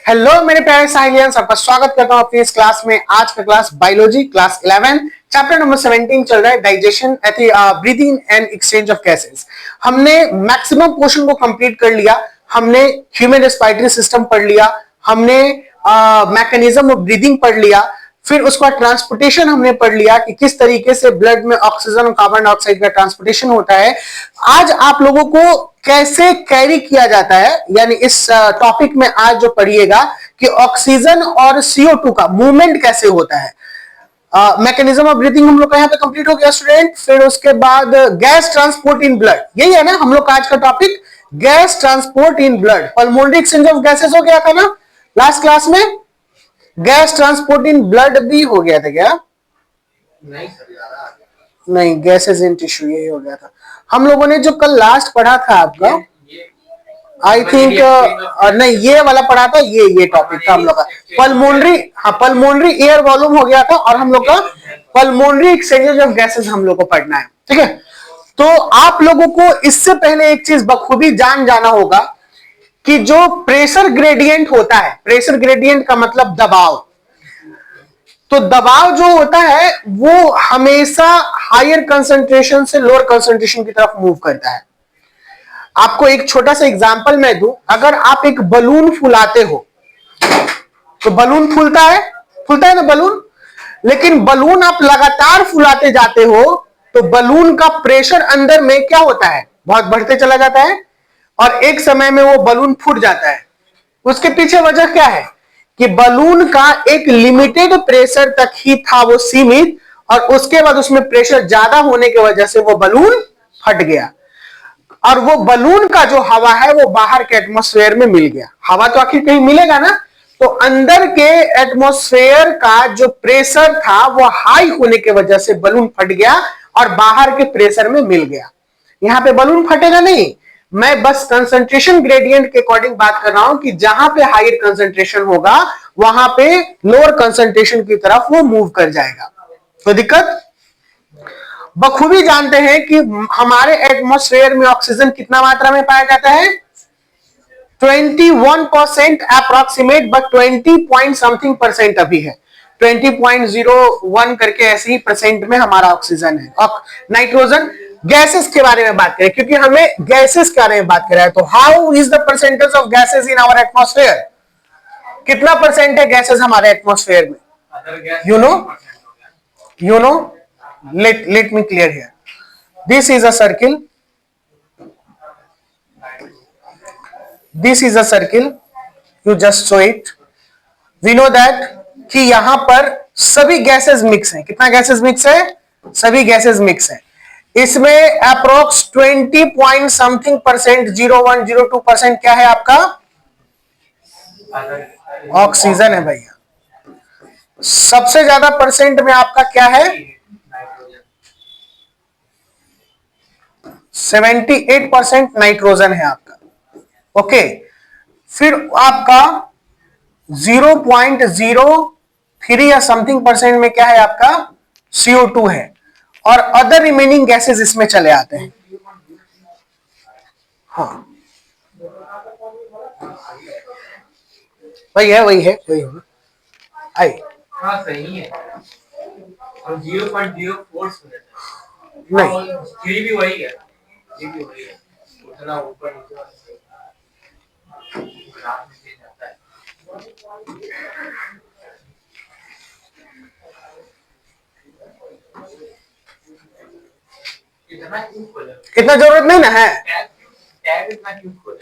Hello मेरे प्यारे साइलियंस, आपका स्वागत करता हूं अपनी इस क्लास में। आज का class biology class 11 chapter number 17 चल रहा है, digestion, breathing and exchange of gases. हमने मैक्सिमम पोर्शन को कंप्लीट कर लिया। हमने ह्यूमन रेस्पिरेटरी सिस्टम पढ़ लिया, हमने मैकेनिज्म ऑफ ब्रीदिंग पढ़ लिया, फिर उसका ट्रांसपोर्टेशन हमने पढ़ लिया कि किस तरीके से ब्लड में ऑक्सीजन और कार्बन डाइऑक्साइड का ट्रांसपोर्टेशन होता है। आज आप लोगों को कैसे कैरी किया जाता है, यानी इस टॉपिक में आज जो पढ़िएगा कि ऑक्सीजन और CO2 का मूवमेंट कैसे होता है। मैकेनिज्म ऑफ ब्रीथिंग हम लोग का यहाँ पे कंप्लीट हो गया स्टूडेंट। फिर उसके बाद गैस ट्रांसपोर्ट इन ब्लड, यही है ना हम लोग का आज का topic, gas transport in blood. Pulmonary exchange of gases हो गया था ना लास्ट क्लास में, गैस ट्रांसपोर्ट इन ब्लड भी हो गया था क्या? नहीं, गैसेस इन टिश्यू यही हो गया था। हम लोगों ने जो कल लास्ट पढ़ा था आपका, आई थिंक नहीं, ये वाला पढ़ा था, ये टॉपिक था हम लोग का पल्मोनरी। हाँ, पल्मोनरी एयर वॉल्यूम हो गया था, और हम लोग का पल्मोनरी एक्सचेंज ऑफ गैसेस हम लोग को पढ़ना है। ठीक है, तो आप लोगों को इससे पहले एक चीज बखूबी जान जाना होगा कि जो प्रेशर ग्रेडियंट होता है, प्रेशर ग्रेडियंट का मतलब दबाव, तो दबाव जो होता है वो हमेशा हायर कंसंट्रेशन से लोअर कंसंट्रेशन की तरफ मूव करता है। आपको एक छोटा सा एग्जांपल मैं दूं, अगर आप एक बलून फुलाते हो तो बलून फूलता है ना बलून, लेकिन बलून आप लगातार फुलाते जाते हो तो बलून का प्रेशर अंदर में क्या होता है, बहुत बढ़ते चला जाता है, और एक समय में वो बलून फूट जाता है। उसके पीछे वजह क्या है कि बलून का एक लिमिटेड प्रेशर तक ही था वो सीमित, और उसके बाद उसमें प्रेशर ज्यादा होने की वजह से वो बलून फट गया, और वो बलून का जो हवा है वो बाहर के एटमॉस्फेयर में मिल गया। हवा तो आखिर कहीं मिलेगा ना, तो अंदर के एटमॉस्फेयर का जो प्रेशर था वो हाई होने की वजह से बलून फट गया और बाहर के प्रेशर में मिल गया। यहां पे बलून फटेगा नहीं, मैं बस कंसंट्रेशन ग्रेडियंट के अकॉर्डिंग बात कर रहा हूं कि जहां पे हायर कंसंट्रेशन होगा वहां पे लोअर कंसंट्रेशन की तरफ वो मूव कर जाएगा। तो दिक्कत बखूबी जानते हैं कि हमारे एटमॉस्फेयर में ऑक्सीजन कितना मात्रा में पाया जाता है, 21% approximate, but 20 point something percent अभी है, 20.01 करके ऐसे ही परसेंट में हमारा ऑक्सीजन है। और नाइट्रोजन, गैसेस के बारे में बात करें क्योंकि हमें गैसेस के बारे में बात करें, तो how is the percentage of gases in our atmosphere, कितना परसेंट है गैसेस हमारे एटमॉस्फेयर में? You know let me clear here. This is a circle, this is a circle, you just show it. We know that कि यहां पर सभी gases mix हैं। कितना गैसेस मिक्स है? सभी गैसेस मिक्स है। इसमें अप्रोक्स 20 पॉइंट समथिंग परसेंट, 0102% क्या है आपका? ऑक्सीजन है भैया। सबसे ज्यादा परसेंट में आपका क्या है? 78% नाइट्रोजन है आपका। ओके, फिर आपका 0.03 या समथिंग परसेंट में क्या है आपका? CO2 है, और अदर रिमेनिंग गैसेस इसमें चले आते हैं। हाँ, वही है आई। हाँ सही है, और 0.04 नहीं, भी वही है, उतना ऊपर इतना जरूरत नहीं ना है,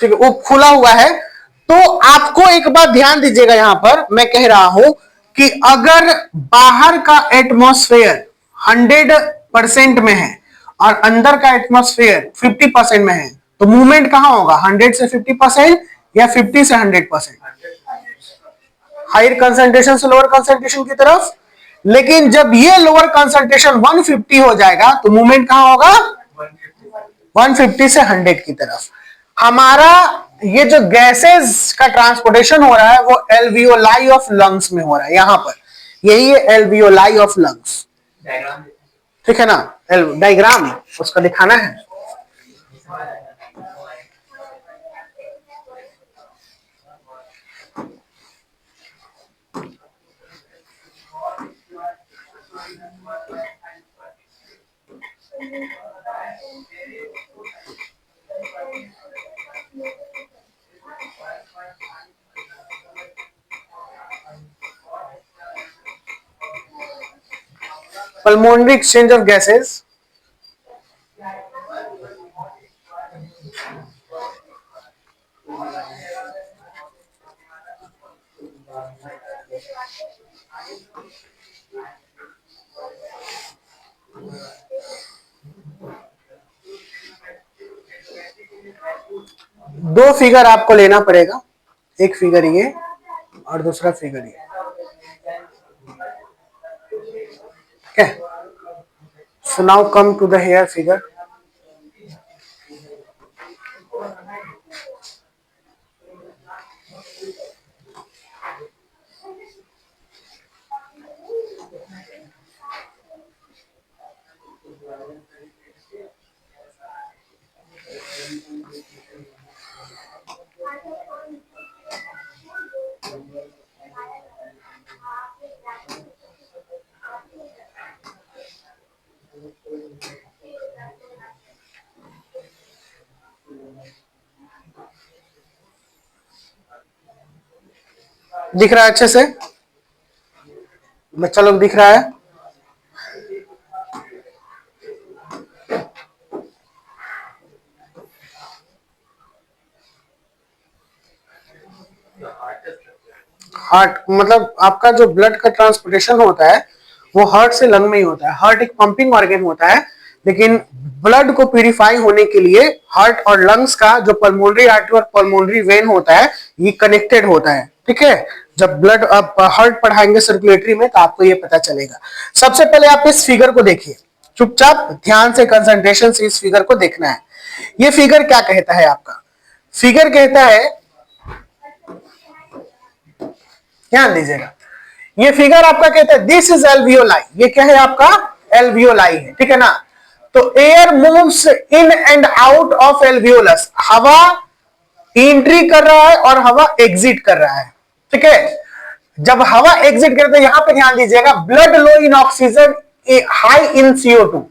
ठीक है, वो खुला हुआ है। तो आपको एक बात ध्यान दीजिएगा, यहां पर मैं कह रहा हूं कि अगर बाहर का एटमॉस्फेयर 100% में है और अंदर का एटमॉस्फेयर 50% में है, तो मूवमेंट कहां होगा? 100 से 50% या 50 से 100%? हायर कंसंट्रेशन से लोअर कंसंट्रेशन की तरफ। लेकिन जब ये लोअर कंसंट्रेशन 150 हो जाएगा तो मूवमेंट कहां होगा? 150 से 100 की तरफ। हमारा ये जो गैसेस का ट्रांसपोर्टेशन हो रहा है वो एल्वियोलाई ऑफ लंग्स में हो रहा है। यहां पर यही है एल्वियोलाई ऑफ लंग्स, ठीक है ना? डायग्राम उसका दिखाना है। Pulmonary exchange of gases. दो फिगर आपको लेना पड़ेगा, एक फिगर ये और दूसरा फिगर ये। Okay. So now come to the here figure. दिख रहा है अच्छे से? बच्चा लोग दिख रहा है? हार्ट मतलब आपका जो ब्लड का ट्रांसपोर्टेशन होता है वो हार्ट से लंग में ही होता है। हार्ट एक पंपिंग ऑर्गन होता है, लेकिन ब्लड को प्यूरिफाई होने के लिए हार्ट और लंग्स का जो पल्मोनरी आर्टरी और पल्मोनरी वेन होता है ये कनेक्टेड होता है। ठीक है, जब ब्लड आप हार्ट पढ़ाएंगे सर्कुलेटरी में तो आपको ये पता चलेगा। सबसे पहले आप इस फिगर को देखिए, चुपचाप ध्यान से कंसंट्रेशन से इस फिगर को देखना है। ये फिगर क्या कहता है? आपका फिगर कहता है, ध्यान दीजिएगा, ये फिगर आपका कहता है दिस इज एल्वियोलाई। ये क्या है? आपका एल्वियोलाई है। ठीक है ना? तो air moves in and out of alveolus, हवा एंट्री कर रहा है और हवा एग्जिट कर रहा है। ठीक है, जब हवा एग्जिट करते हैं, यहां पे ध्यान दीजिएगा, blood low in oxygen, high in CO2।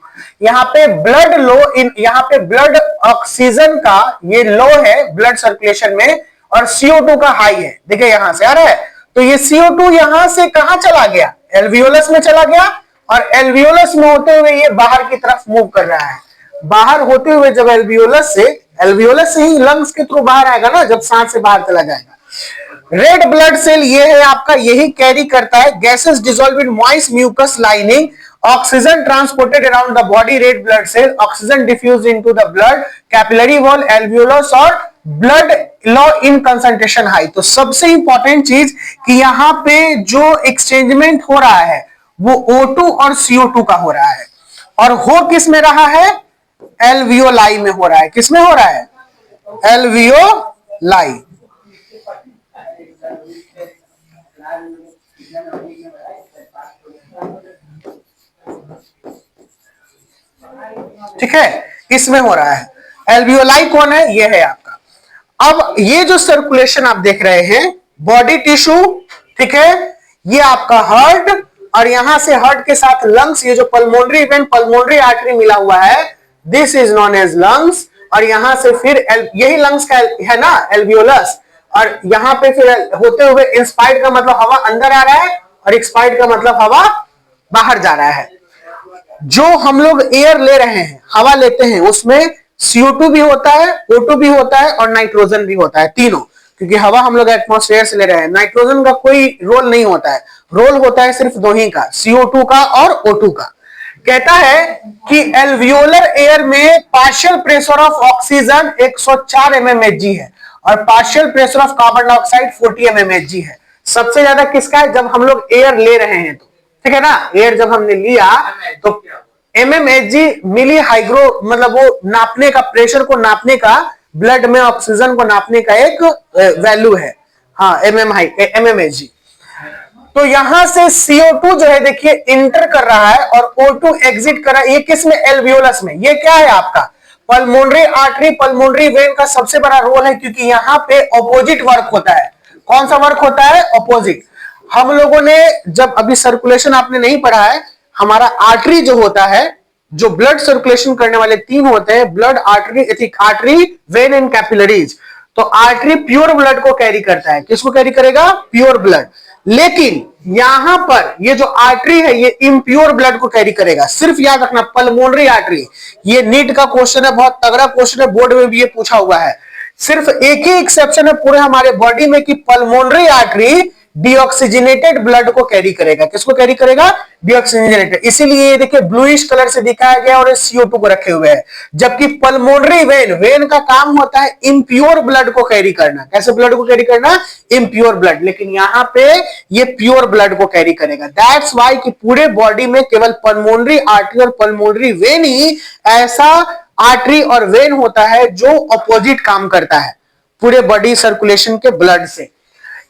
यहां पे ब्लड लो इन, यहां पे ब्लड ऑक्सीजन का ये लो है ब्लड सर्कुलेशन में और CO2 का हाई है। देखिए यहां से आ रहा है, तो ये CO2 यहां से कहां चला गया? एल्वियोलस में चला गया और एल्वियोलस में होते हुए ये बाहर की तरफ मूव कर रहा है। बाहर होते हुए जब एल्वियोलस से ही लंग्स के थ्रू बाहर आएगा ना, जब सांस से बाहर चला जाएगा। रेड ब्लड सेल ये है आपका, यही कैरी करता है gases dissolve in moist mucus lining, oxygen transported around the body, red blood cell, oxygen diffuse into the blood, capillary wall, alveolus और blood low in concentration high. तो सबसे important चीज कि यहां पे जो एक्सचेंजमेंट हो रहा है वो O2 और CO2 का हो रहा है, और हो किस में रहा है? एल्वियोलाई में हो रहा है। किस में हो रहा है? एल्वियोलाई। ठीक है, इसमें हो रहा है। एल्वियोलाई कौन है? ये है आपका। अब ये जो सर्कुलेशन आप देख रहे हैं बॉडी टिश्यू, ठीक है, ये आपका हार्ट, और यहां से हार्ट के साथ लंग्स, ये जो पल्मोनरी वेन पल्मोनरी आर्टरी मिला हुआ है, this is known as lungs, और यहां से फिर यही लंग्स का है ना एल्वियोलस, और यहां पे फिर होते हुए इंस्पायर्ड का मतलब हवा अंदर आ रहा है और एक्सपायर्ड का मतलब हवा बाहर जा रहा है। जो हम लोग एयर ले रहे हैं, हवा लेते हैं, उसमें CO2 भी होता है, O2 भी होता है और नाइट्रोजन भी होता है, तीनों। क्योंकि हवा हम लोग एटमॉस्फेयर से ले रहे हैं, नाइट्रोजन का कोई रोल नहीं होता है, रोल होता है सिर्फ दो ही का, CO2 का और O2 का। कहता है कि एल्वियोलर एयर में partial pressure of oxygen 104 mmHg है और partial pressure of carbon dioxide 40 mmHg है। सबसे ज्यादा किसका है? जब हम लोग एयर ले रहे हैं तो, ठीक है ना, एयर जब हमने लिया तो mmHg मिली हाइग्रो, मतलब वो नापने का, प्रेशर को नापने का, ब्लड में ऑक्सीजन को नापने का एक वैल्यू है। हाँ, mmHg। तो यहां से CO2 जो है देखिए इंटर कर रहा है और O2 एग्जिट कर रहा है। ये किस में? एल्वियोलस में। ये क्या है आपका? पल्मोनरी आर्टरी पल्मोनरी वेन का सबसे बड़ा रोल है, क्योंकि यहां पे ऑपोजिट वर्क होता है। कौन सा वर्क होता है? ऑपोजिट। हम लोगों ने जब अभी सर्कुलेशन आपने नहीं पढ़ा है, हमारा आर्टरी जो होता है जो ब्लड सर्कुलेशन करने वाले तीन होते हैं, blood, artery, when and capillaries. तो आर्टरी प्योर ब्लड को कैरी करता है, किसको कैरी करेगा? Pure blood. लेकिन यहां पर ये जो आर्टरी है ये इम्प्योर ब्लड को कैरी करेगा। सिर्फ याद रखना पल्मोनरी आर्टरी, ये नीट का क्वेश्चन है, बहुत तगड़ा क्वेश्चन है, बोर्ड में भी ये पूछा हुआ है। सिर्फ एक ही एक्सेप्शन है पूरे हमारे बॉडी में कि पल्मोनरी आर्टरी डीऑक्सीजनेटेड ब्लड को कैरी करेगा। किसको कैरी करेगा? डीऑक्सीजनेटेड। इसीलिए ये देखिए ब्लूइश कलर से दिखाया गया और CO2 को रखे हुए हैं। जबकि पल्मोनरी वेन का काम होता है इम्प्योर ब्लड को कैरी करना। कैसे ब्लड को कैरी करना? Impure blood. लेकिन यहां पे ये प्योर ब्लड को कैरी करेगा। दैट्स वाई कि पूरे बॉडी में केवल पल्मोनरी आर्टरी और पल्मोनरी वेन ही ऐसा आर्टरी और वेन होता है जो अपोजिट काम करता है पूरे बॉडी सर्कुलेशन के ब्लड से।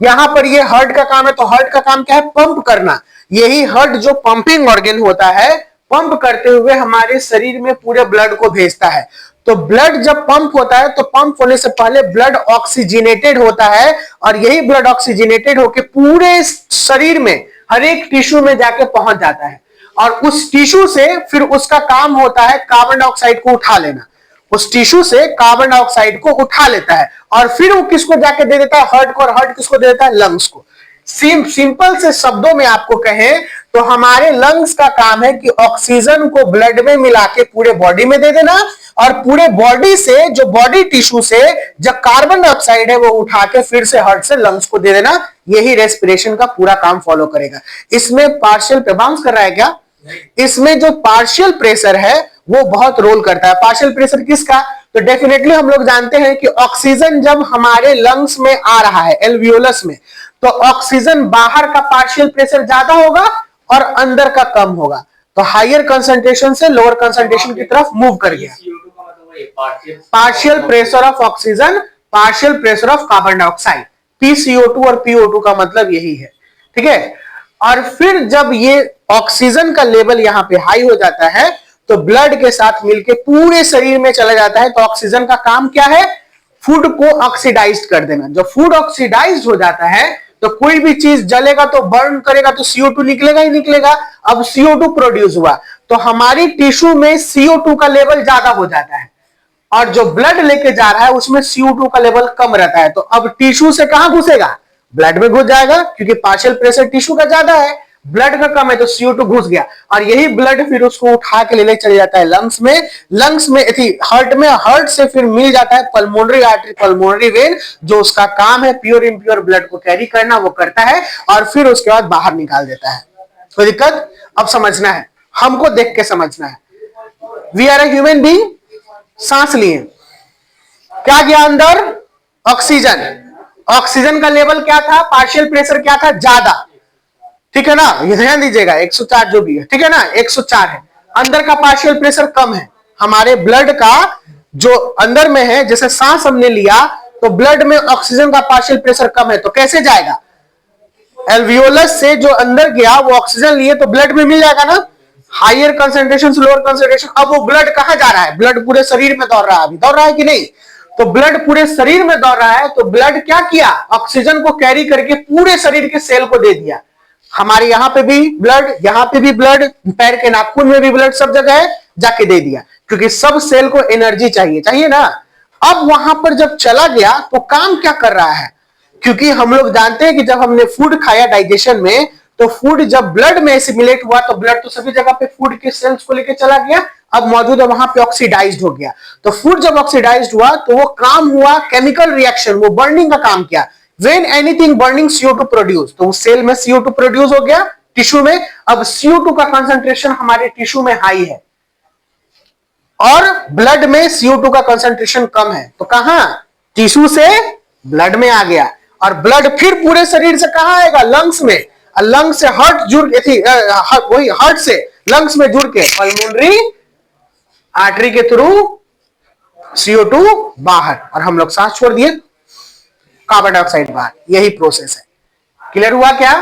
यहां पर ये हार्ट का काम है, तो हार्ट का काम क्या है? पंप करना। यही हार्ट जो पंपिंग ऑर्गन होता है, पंप करते हुए हमारे शरीर में पूरे ब्लड को भेजता है। तो ब्लड जब पंप होता है तो पंप होने से पहले ब्लड ऑक्सीजनेटेड होता है और यही ब्लड ऑक्सीजनेटेड होकर पूरे शरीर में हर एक टिश्यू में जाके पहुंच जाता है और उस टिश्यू से फिर उसका काम होता है कार्बन डाइऑक्साइड को उठा लेना। उस टिश्यू से कार्बन डाइऑक्साइड को उठा लेता है और फिर वो किसको जाके दे देता है? हार्ट को। और हार्ट किसको दे देता है? लंग्स को। सिंपल से शब्दों में आपको कहें तो हमारे लंग्स का काम है कि ऑक्सीजन को ब्लड में मिला के पूरे बॉडी में दे देना और पूरे बॉडी से, जो बॉडी टिश्यू से जब कार्बन डाइऑक्साइड है वो उठा के फिर से हार्ट से लंग्स को दे देना। यही रेस्पिरेशन का पूरा काम फॉलो करेगा। इसमें पार्शियल बाउंस कर रहा है क्या? इसमें जो पार्शियल प्रेशर है वो बहुत रोल करता है। पार्शियल प्रेशर किसका? तो डेफिनेटली हम लोग जानते हैं कि ऑक्सीजन जब हमारे लंग्स में आ रहा है एल्वियोलस में, तो ऑक्सीजन बाहर का पार्शियल प्रेशर ज्यादा होगा और अंदर का कम होगा। तो हायर कंसंट्रेशन से लोअर कंसंट्रेशन की तरफ मूव कर गया। Partial pressure of oxygen, partial pressure of carbon dioxide, PCO2 और PO2 का मतलब यही है। ठीक है। और फिर जब ये ऑक्सीजन का लेवल यहां पे हाई हो जाता है तो ब्लड के साथ मिलके पूरे शरीर में चला जाता है। तो ऑक्सीजन का काम क्या है? फूड को ऑक्सीडाइज कर देना। जब फूड ऑक्सीडाइज हो जाता है तो कोई भी चीज जलेगा तो बर्न करेगा तो CO2 निकलेगा ही निकलेगा। अब CO2 प्रोड्यूस हुआ तो हमारी टिश्यू में CO2 का लेवल ज्यादा हो जाता है और जो ब्लड लेके जा रहा है उसमें CO2 का लेवल कम रहता है। तो अब टिश्यू से कहां घुसेगा? ब्लड में घुस जाएगा, क्योंकि पार्शियल प्रेशर टिश्यू का ज्यादा है, ब्लड का कम है, तो CO2 घुस गया और यही ब्लड फिर उसको उठा के लेने चले जाता है लंग्स में। लंग्स में हार्ट में, हार्ट से फिर मिल जाता है पल्मोनरी आर्टरी, पल्मोनरी वेन, जो उसका काम है प्योर इम्प्योर ब्लड को कैरी करना, वो करता है और फिर उसके बाद बाहर निकाल देता है। कोई दिक्कत? अब समझना है, हमको देख के समझना है। We are a human being, सांस लिए, क्या गया अंदर? ऑक्सीजन। ऑक्सीजन का लेवल क्या था? पार्शियल प्रेशर क्या था? ज्यादा। ठीक है ना? ये ध्यान दीजिएगा, 104 जो भी है, ठीक है ना, 104 है। अंदर का पार्शियल प्रेशर कम है। हमारे ब्लड का जो अंदर में है, जैसे सांस हमने लिया तो ब्लड में ऑक्सीजन का पार्शियल प्रेशर कम है, तो कैसे जाएगा? एल्वियोलस से जो अंदर गया वो ऑक्सीजन लिए तो ब्लड में मिल जाएगा ना, हायर कंसेंट्रेशन से लोअर कंसेंट्रेशन। अब वो ब्लड कहां जा रहा है? ब्लड पूरे शरीर में दौड़ रहा है। अभी दौड़ रहा है कि नहीं? तो ब्लड पूरे शरीर में दौड़ रहा है, तो ब्लड क्या किया? ऑक्सीजन को कैरी करके पूरे शरीर के सेल को दे दिया। हमारे यहां पे भी ब्लड, यहां पे भी ब्लड, पैर के नाखून में भी ब्लड, सब जगह है, जाके दे दिया, क्योंकि सब सेल को एनर्जी चाहिए, चाहिए ना। अब वहां पर जब चला गया तो काम क्या कर रहा है? क्योंकि हम लोग जानते हैं कि जब हमने फूड खाया डाइजेशन में, तो फूड जब ब्लड में एसिमिलेट हुआ तो ब्लड तो सभी जगह पे फूड के सेल्स को लेकर चला गया, अब मौजूद है वहां पे ऑक्सीडाइज्ड हो गया। तो फूड जब ऑक्सीडाइज्ड हुआ तो वो काम हुआ केमिकल रिएक्शन, वो बर्निंग का काम किया। When anything burning CO2 produce, तो उस सेल में CO2 प्रोड्यूस हो गया टिश्यू में। अब CO2 का कंसंट्रेशन हमारे टिश्यू में हाई है और ब्लड में CO2 का कंसंट्रेशन कम है, तो कहां? टिश्यू से ब्लड में आ गया और ब्लड फिर पूरे शरीर से कहां आएगा? लंग्स में। और लंग्स से हार्ट जुड़ वही हार्ट से लंग्स में जुड़ के पल्मोनरी आर्टरी के थ्रू CO2 बाहर और हम लोग सांस छोड़ दिए, कार्बन डाइऑक्साइड बाहर। यही प्रोसेस है। क्लियर हुआ क्या?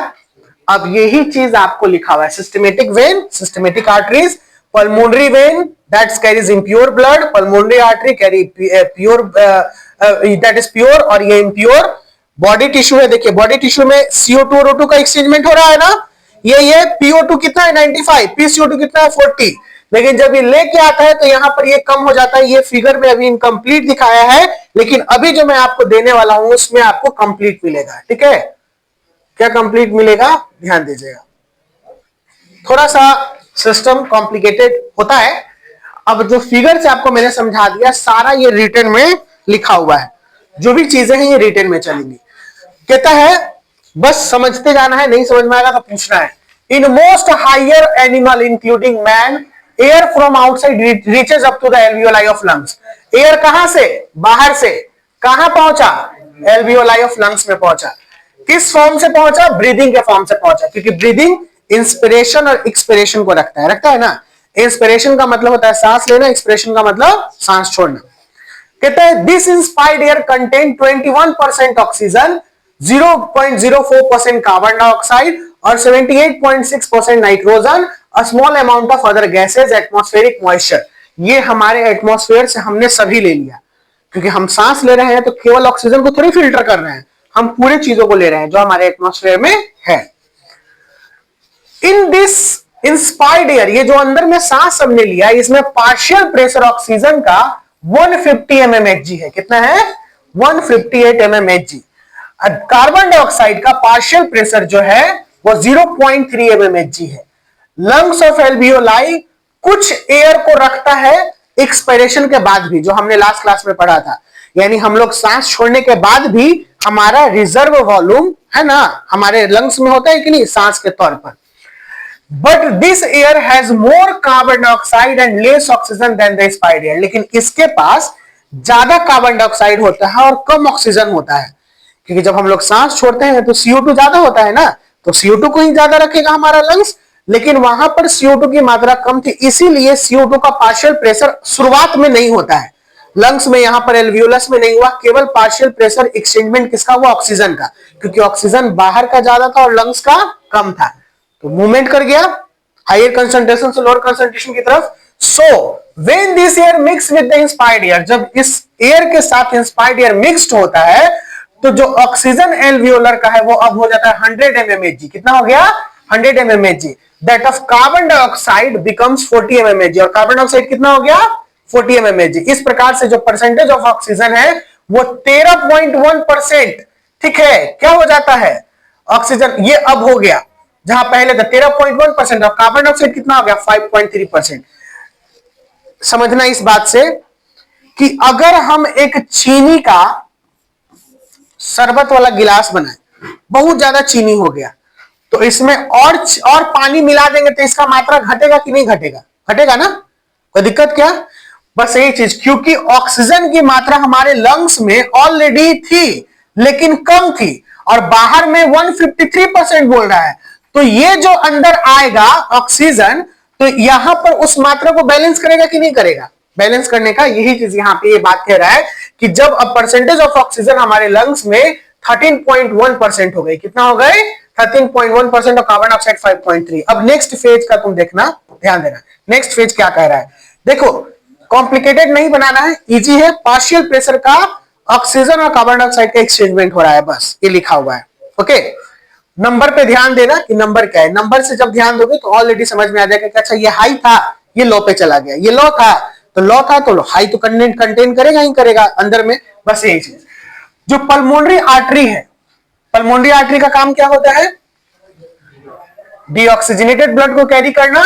अब यही चीज आपको लिखा हुआ है, systematic when, systematic arteries, pulmonary vein that carries impure blood, pulmonary artery carry pure, that is pure, और ये इम्प्योर बॉडी टिश्यू है। देखिए बॉडी टिश्यू में CO2 और O2 का एक्सचेंजमेंट हो रहा है ना। ये PO2 कितना है? 95, PCO2 कितना है? 40। लेकिन जब ये लेके आता है तो यहां पर ये कम हो जाता है। ये फिगर में अभी इनकम्प्लीट दिखाया है, लेकिन अभी जो मैं आपको देने वाला हूं उसमें आपको कंप्लीट मिलेगा। ठीक है, क्या कंप्लीट मिलेगा, ध्यान दीजिएगा। थोड़ा सा सिस्टम कॉम्प्लिकेटेड होता है। अब जो फिगर से आपको मैंने समझा दिया, सारा ये रिटर्न में लिखा हुआ है, जो भी चीजें हैं ये रिटर्न में चलेंगी। कहता है बस समझते जाना है, नहीं समझ में आएगा तो पूछना है। In most higher animal including man, air from outside reaches up to the alveoli of lungs. Air कहां से, बाहर से कहां पहुंचा, एल्वियोलाई ऑफ लंग्स में पहुंचा। किस फॉर्म से पहुंचा, ब्रीदिंग के फॉर्म से पहुंचा, क्योंकि ब्रीदिंग इंस्पिरेशन और एक्सपिरेशन को रखता है ना। इंस्पिरेशन का मतलब होता है सांस लेना, एक्सपिरेशन का मतलब सांस छोड़ना। कहते हैं this inspired air contain 21% oxygen, 0.04% carbon dioxide और 78.6% nitrogen, a small amount of other gases, atmospheric moisture. ये हमारे एटमॉस्फेयर से हमने सभी ले लिया, क्योंकि हम सांस ले रहे हैं तो केवल ऑक्सीजन को थोड़ी फिल्टर कर रहे हैं, हम पूरे चीजों को ले रहे हैं जो हमारे एटमॉस्फेयर में है। इन दिस इंस्पायर्ड एयर, ये जो अंदर में सांस हमने लिया, इसमें पार्शियल प्रेशर ऑक्सीजन का 150 mmHg है। कितना है, 158 mmHg। कार्बन डाइऑक्साइड का पार्शियल प्रेशर जो है वो 0.3 mmHg है। लंग्स ऑफ एल्वियोलाई कुछ एयर को रखता है एक्सपायरेशन के बाद भी, जो हमने लास्ट क्लास में पढ़ा था। यानी हम लोग सांस छोड़ने के बाद भी हमारा रिजर्व वॉल्यूम है ना, हमारे लंग्स में होता है कि नहीं, सांस के तौर पर। But this air has more carbon dioxide and less oxygen than the inspired air. लेकिन इसके पास ज्यादा कार्बन डाइऑक्साइड होता है और कम ऑक्सीजन होता है, क्योंकि जब हम लोग सांस छोड़ते हैं तो CO2 ज्यादा होता है ना, तो CO2 को ही ज्यादा रखेगा हमारा लंग्स। लेकिन वहां पर CO2 की मात्रा कम थी, इसीलिए CO2 का पार्शियल प्रेशर शुरुआत में नहीं होता है लंग्स में, यहां पर एल्वियोलस में नहीं हुआ। केवल पार्शियल प्रेशर एक्सचेंजमेंट किसका हुआ, ऑक्सीजन का, क्योंकि ऑक्सीजन बाहर का ज्यादा था और लंग्स का कम था, तो मूवमेंट कर गया हायर कंसंट्रेशन से लोअर कंसंट्रेशन की तरफ। So when this air mix with the inspired air, जब इस एयर के साथ इंस्पायर्ड एयर मिक्स्ड होता है तो जो ऑक्सीजन एल्वियोलर का है वो अब हो जाता है 100 mmHg। कितना हो गया, 100 mmHg। That of carbon dioxide becomes 40 mmHg, और कार्बन डाइऑक्साइड कितना हो गया, 40 mmHg। इस प्रकार से जो परसेंटेज ऑफ ऑक्सीजन है वो 13.1%, ठीक है, क्या हो जाता है ऑक्सीजन, ये अब हो गया, जहां पहले था 13.1%, और कार्बन डाइऑक्साइड कितना हो गया, 5.3%। समझना इस बात से कि अगर हम एक चीनी का शरबत वाला गिलास बनाए, बहुत ज्यादा चीनी हो गया, तो इसमें और पानी मिला देंगे तो इसका मात्रा घटेगा कि नहीं घटेगा, घटेगा ना, कोई दिक्कत क्या। बस यही चीज, क्योंकि ऑक्सीजन की मात्रा हमारे लंग्स में ऑलरेडी थी लेकिन कम थी, और बाहर में 153% बोल रहा है, तो ये जो अंदर आएगा ऑक्सीजन, तो यहां पर उस मात्रा को बैलेंस करेगा कि नहीं करेगा, बैलेंस करने का यही चीज यहां पे ये बात कह रहा है कि जब अब परसेंटेज ऑफ ऑक्सीजन हमारे लंग्स में 13.1% हो गई, कितना हो गए, 13.1%, और कार्बन डाइऑक्साइड 5.3। अब नेक्स्ट फेज का तुम देखना, ध्यान देना, नेक्स्ट फेज क्या कह रहा है। देखो कॉम्प्लिकेटेड नहीं बनाना है, इजी है। पार्शियल प्रेशर का ऑक्सीजन और कार्बन डाइऑक्साइड का एक्सचेंजमेंट हो रहा है, बस ये लिखा हुआ है। ओके, नंबर पे ध्यान देना कि नंबर क्या है। नंबर से जब ध्यान दोगे तो ऑलरेडी समझ में आ जाएगा कि अच्छा ये हाई था, ये लो पे चला गया, ये लो था तो हाई तो कंटेन करेगा ही करेगा अंदर में, बस यही चीज। जो पल्मोनरी आर्टरी है, पल्मोनरी आर्टरी का काम क्या होता है, डीऑक्सीजनेटेड ब्लड को कैरी करना,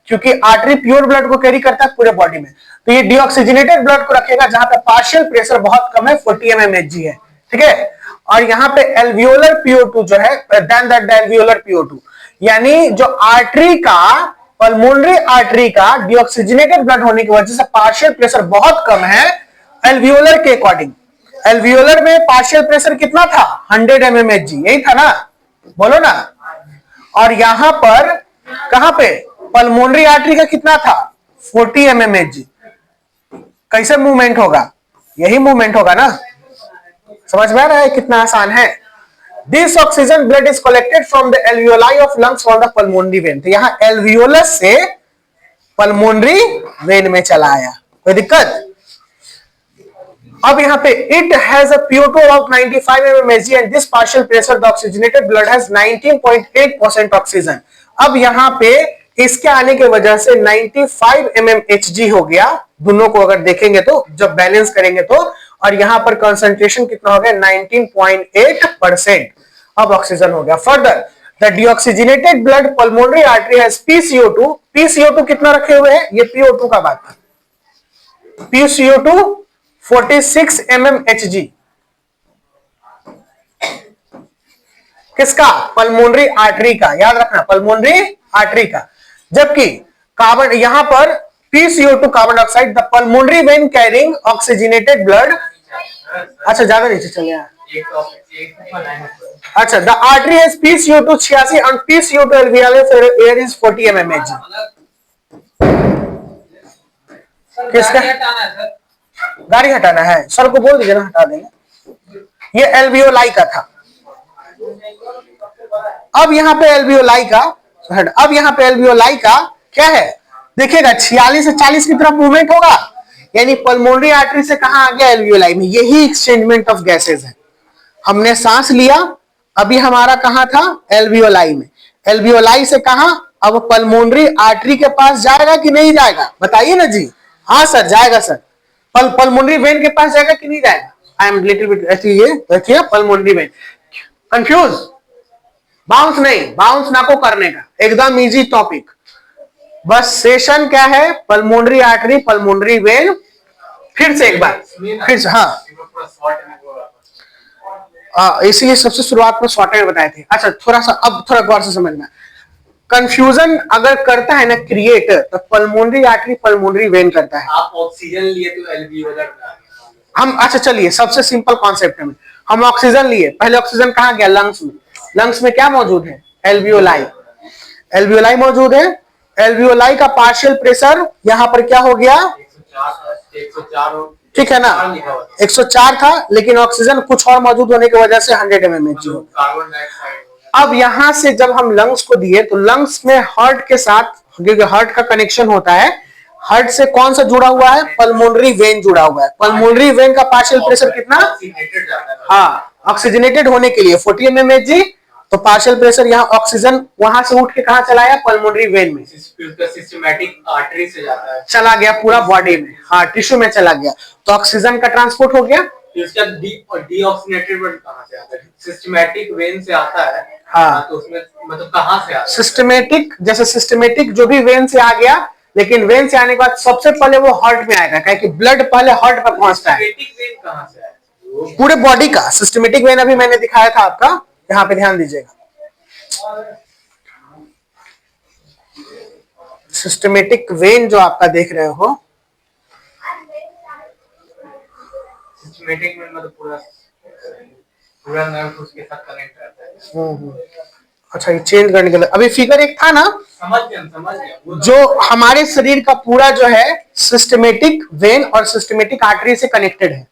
क्योंकि आर्टरी प्योर ब्लड को कैरी करता है पूरे बॉडी में, तो ये डीऑक्सीजनेटेड ब्लड को रखेगा जहां पे पार्शियल प्रेशर बहुत कम है, 40 mmHg है, ठीक है। और यहां पे एल्वियोलर PO2 जो है, देन दैट एल्वियोलर PO2, यानी जो आर्टरी का, पल्मोनरी आर्टरी का डीऑक्सीजनेटेड ब्लड होने की वजह से पार्शियल प्रेशर बहुत कम है एल्वियोलर के अकॉर्डिंग। एल्वियोलर में पार्शियल प्रेशर कितना था, 100 mmHg, यही था ना, बोलो ना। और यहां पर कहां पे, पल्मोनरी आर्टरी का कितना था, 40 mmHg। कैसे मूवमेंट होगा, यही मूवमेंट होगा ना, समझ में आ रहा है कितना आसान है। This oxygen blood is collected from the alveoli of lungs from the pulmonary vein, तो यहां एल्वियोलस से पल्मोनरी वेन में चला आया, कोई दिक्कत। अब यहां पे it has a PO2 of 95 mmHg and this partial pressure the oxygenated blood has 19.8% oxygen. अब यहां पे इसके आने की वजह से 95 mmHg हो गया, दोनों को अगर देखेंगे तो जब बैलेंस करेंगे तो, और यहां पर कंसंट्रेशन कितना हो गया 19.8%। अब ऑक्सीजन हो गया। Further the deoxygenated blood pulmonary artery has PCO2, PCO2 कितना रखे हुए हैं, ये PO2 का बात था, PCO2 46 mmHg, किसका, पल्मोनरी आर्टरी का, याद रखना पल्मोनरी आर्टरी का। जबकि कार्बन यहां पर PCO2 carbon dioxide, the pulmonary vein carrying oxygenated blood, अच्छा ज्यादा नीचे चले आए, अच्छा the artery has PCO2 86 and PCO2 alveolar air is 40 mmHg। किसका, गाड़ी हटाना है, सर को बोल दीजिए ना हटा देंगे। ये एल्वियोलाई का था। अब यहाँ पे एल्वियोलाई का, अब यहाँ पे एल्वियोलाई का क्या है, देखिएगा 46 से 40 की तरफ मूवमेंट होगा, यानी पल्मोनरी आर्टरी से कहां आ गया, एल्वियोलाई में। यही एक्सचेंजमेंट ऑफ गैसेज है। हमने सांस लिया, अभी हमारा कहां था, एल्वियोलाई में। एल्वियोलाई से कहां, अब पल्मोनरी आर्टरी के पास जाएगा कि नहीं जाएगा, बताइए ना जी। हाँ सर जाएगा सर, पल्मोनरी वेन के पास जाएगा कि नहीं जाएगा। आई एम लिटिल बिट, ये देखिए पल्मोनरी वेन, कंफ्यूज, बाउंस नहीं, बाउंस ना को करने का, एकदम इजी टॉपिक। बस सेशन क्या है, पल्मोनरी आर्टरी पल्मोनरी वेन। फिर से एक बार, फिर से, हाँ इसीलिए सबसे शुरुआत में शॉर्टेड बताए थे। अच्छा थोड़ा सा, अब थोड़ा गौर से समझना, कंफ्यूजन अगर करता है ना क्रिएट, तो पल्मोनरी आर्टरी पल्मोनरी वेन करता है। आप ऑक्सीजन लिए तो एल्वियोलर हम, अच्छा चलिए सबसे सिंपल कॉन्सेप्ट है, हम ऑक्सीजन लिए, पहले ऑक्सीजन कहाँ गया, लंग्स में। लंग्स में क्या मौजूद है, एल्वियोलाई, एल्वियोलाई मौजूद है। एल्वियोलाई का पार्शियल प्रेशर यहाँ पर क्या हो गया, 104, ठीक है ना, 104 था, लेकिन ऑक्सीजन कुछ और मौजूद होने की वजह से 100 mmHg हो। Carbon dioxide. अब यहां से जब हम लंग्स को दिए, तो लंग्स में हार्ट के साथ, क्योंकि हार्ट का कनेक्शन होता है, हार्ट से कौन सा जुड़ा हुआ है, पल्मोनरी वेन जुड़ा हुआ है। पल्मोनरी वेन का पार्शियल प्रेशर कितना, हाँ ऑक्सीजनेटेड होने के लिए 40 mmHg, तो पार्शियल प्रेशर यहाँ ऑक्सीजन वहां से उठ के कहां चलाया, पल्मोनरी वेन में, सिस्टमैटिक आर्टरी से जाता है, चला गया पूरा बॉडी में, हाँ टिश्यू में चला गया, तो ऑक्सीजन का ट्रांसपोर्ट हो गया। इसका डीऑक्सीजनेटेड ब्लड कहां से आता है, सिस्टमैटिक वेन से आता है, हाँ तो उसमें मतलब कहां से आता है, सिस्टमेटिक, जैसे सिस्टमेटिक जो भी वेन से आ गया, लेकिन वेन से आने के बाद सबसे पहले वो हार्ट में आएगा, क्योंकि ब्लड पहले हार्ट पर पहुंचता है। सिस्टमैटिक वेन कहां से आया, पूरे बॉडी का सिस्टमेटिक वेन अभी मैंने दिखाया था आपका, यहाँ पे ध्यान दीजिएगा। सिस्टमेटिक वेन जो आपका देख रहे हो, सिस्टमैटिक वेन मतलब पूरा नर्व उसके साथ कनेक्ट रहता है। अच्छा ये चेंज करने के लिए, अभी फिगर एक था ना, समझ गया जो हमारे शरीर का पूरा जो है सिस्टमेटिक वेन और सिस्टमेटिक आर्टरी से कनेक्टेड है।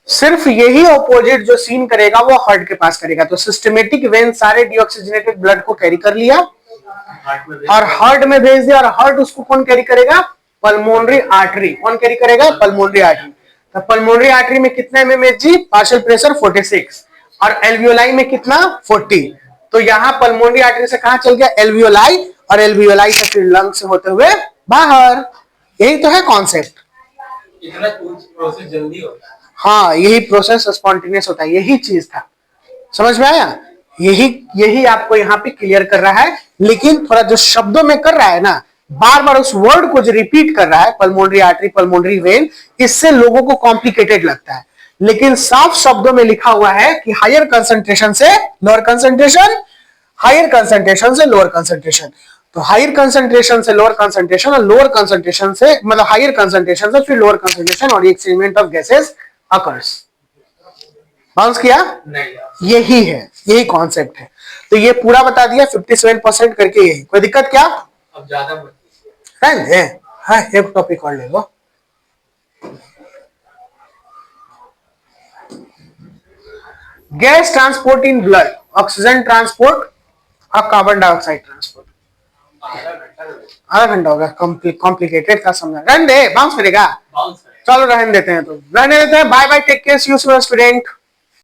सिर्फ यही ऑपोजिट जो सीन करेगा वो हार्ट के पास करेगा। तो सिस्टमेटिक वेन सारे डीऑक्सीजनेटेड ब्लड को कैरी कर लिया और हार्ट में भेज दिया, और हार्ट उसको कौन कैरी करेगा, पल्मोनरी आर्टरी। कौन कैरी करेगा, पल्मोनरी आर्टरी। तो पल्मोनरी आर्टरी में कितना mmHg, पार्शियल प्रेशर 46, और एल्वियोलाई में कितना 40। तो यहाँ पल्मोनरी आर्टरी से कहां चल गया, एल्वियोलाई, और एल्वियोलाई से फिर लंग से होते हुए बाहर। यही तो है कॉन्सेप्ट। इतना प्रोसेस जल्दी होता है, हाँ यही प्रोसेस स्पॉन्टेनियस होता है, यही चीज था, समझ में आया। यही आपको यहाँ पे क्लियर कर रहा है, लेकिन थोड़ा जो शब्दों में कर रहा है ना, बार बार उस वर्ड को जो रिपीट कर रहा है, पल्मोनरी आर्टरी पल्मोनरी वेन, इससे लोगों को कॉम्प्लिकेटेड लगता है। लेकिन साफ शब्दों में लिखा हुआ है कि हायर कंसंट्रेशन से लोअर कंसंट्रेशन, हायर कंसंट्रेशन से लोअर कंसंट्रेशन। तो हायर कंसंट्रेशन से लोअर कंसंट्रेशन, और लोअर कंसंट्रेशन से मतलब हायर कंसंट्रेशन से फिर लोअर कंसंट्रेशन, और एक्सचेंजमेंट ऑफ गैसेस अकर्स। बाउंस किया, यही है, यही कॉन्सेप्ट है। तो ये पूरा बता दिया 57% करके, यही। कोई दिक्कत क्या, अब ज्यादा हाँ एक टॉपिक और ले लो। Gas transport in blood, oxygen transport और कार्बन डाइऑक्साइड ट्रांसपोर्ट। आधा घंटा होगा, कॉम्प्लिकेटेड था समझा। रहने दे, बाउंस करेगा, चलो रहने देते हैं, तो रहने देते हैं। Bye bye, take care, see you soon student.